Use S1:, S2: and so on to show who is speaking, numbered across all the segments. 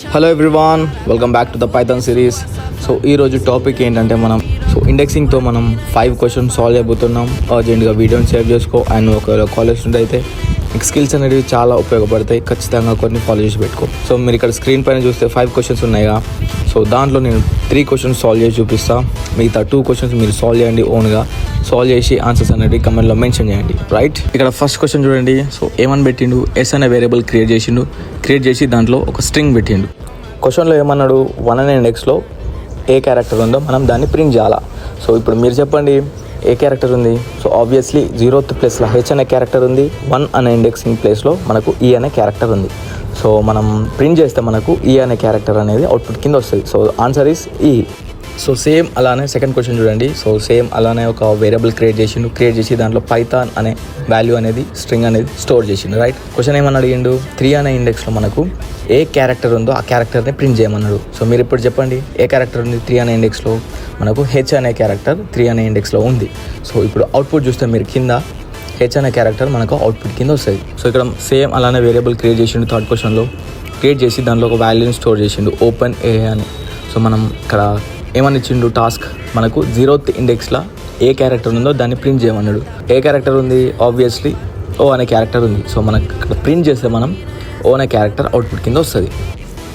S1: Hello everyone, welcome back to the Python series. So ఈరోజు topic ఏంటంటే ఇండెక్సింగ్తో మనం 5 questions solve చేయబోతున్నాం. అర్జెంట్గా వీడియోని సేవ్ చేసుకో. అండ్ ఒకవేళ కాలేజ్ స్టూడెంట్ అయితే మీకు స్కిల్స్ అనేవి చాలా ఉపయోగపడతాయి. ఖచ్చితంగా కొన్ని ఫాలో చేసి పెట్టుకో. సో మీరు ఇక్కడ స్క్రీన్ పైన చూస్తే 5 క్వశ్చన్స్ ఉన్నాయిగా. సో దాంట్లో నేను 3 క్వశ్చన్స్ సాల్వ్ చేసి చూపిస్తాను. మిగతా 2 క్వశ్చన్స్ మీరు సాల్వ్ చేయండి. ఓన్గా సాల్వ్ చేసి ఆన్సర్స్ అనేది కమెంట్లో మెన్షన్ చేయండి. రైట్, ఇక్కడ ఫస్ట్ క్వశ్చన్ చూడండి. సో ఏమని పెట్టిండు, ఎస్ అనే వేరియబుల్ క్రియేట్ చేసి దాంట్లో ఒక స్ట్రింగ్ పెట్టిండు. క్వశ్చన్లో ఏమన్నాడు, 1 అనే ఇండెక్స్లో ఏ క్యారెక్టర్ ఉందో మనం దాన్ని ప్రింట్ చేయాలా. సో ఇప్పుడు మీరు చెప్పండి, ఏ క్యారెక్టర్ ఉంది? సో ఆబ్వియస్లీ 0th ప్లేస్లో హెచ్ అనే క్యారెక్టర్ ఉంది. 1 అనే ఇండెక్సింగ్ ప్లేస్లో మనకు ఈ అనే క్యారెక్టర్ ఉంది. సో మనం ప్రింట్ చేస్తే మనకు ఈ అనే క్యారెక్టర్ అనేది అవుట్పుట్ కింద వస్తుంది. సో ఆన్సర్ ఈస్ ఈ. సో సేమ్ అలానే సెకండ్ క్వశ్చన్ చూడండి. సో సేమ్ అలానే ఒక వేరియబుల్ క్రియేట్ చేసి దాంట్లో పైథాన్ అనే వాల్యూ అనేది స్ట్రింగ్ అనేది స్టోర్ చేసిండు. రైట్, క్వశ్చన్ ఏమని అడిగిండు, 3 అనే ఇండెక్స్లో మనకు ఏ క్యారెక్టర్ ఉందో ఆ క్యారెక్టర్ని ప్రింట్ చేయమన్నాడు. సో మీరు ఇప్పుడు చెప్పండి, ఏ క్యారెక్టర్ ఉంది 3 అనే ఇండెక్స్లో? మనకు హెచ్ అనే క్యారెక్టర్ 3 అనే ఇండెక్స్లో ఉంది. సో ఇప్పుడు అవుట్పుట్ చూస్తే మీరు కింద హెచ్ అనే క్యారెక్టర్ మనకు అవుట్పుట్ కింద వస్తుంది. సో ఇక్కడ సేమ్ అలానే వేరియబుల్ క్రియేట్ చేసిండు. థర్డ్ క్వశ్చన్లో క్రియేట్ చేసి దాంట్లో ఒక వాల్యూని స్టోర్ చేసిండు, ఓపెన్ ఏ అని. సో మనం ఇక్కడ ఏమని ఇచ్చిండు టాస్క్, మనకు 0th ఇండెక్స్లో ఏ క్యారెక్టర్ ఉందో దాన్ని ప్రింట్ చేయమన్నాడు. ఏ క్యారెక్టర్ ఉంది? ఆబ్వియస్లీ ఓ అనే క్యారెక్టర్ ఉంది. సో మనకు ఇక్కడ ప్రింట్ చేస్తే మనం ఓ అనే క్యారెక్టర్ అవుట్పుట్ కింద వస్తుంది.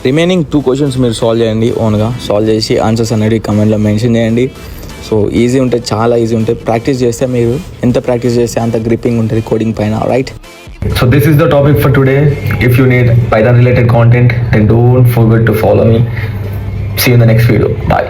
S1: రిమైనింగ్ 2 క్వశ్చన్స్ మీరు సాల్వ్ చేయండి. ఓన్గా సాల్వ్ చేసి ఆన్సర్స్ అనేది కమెంట్లో మెన్షన్ చేయండి. సో ఈజీ ఉంటాయి, చాలా ఈజీ ఉంటాయి. ప్రాక్టీస్ చేస్తే మీరు ఎంత ప్రాక్టీస్ చేస్తే అంత గ్రిప్పింగ్ ఉంటుంది కోడింగ్ పైన. Right,
S2: So this is the topic for today. If you need Python related content, then don't forget to follow me. See you in the next video. Bye.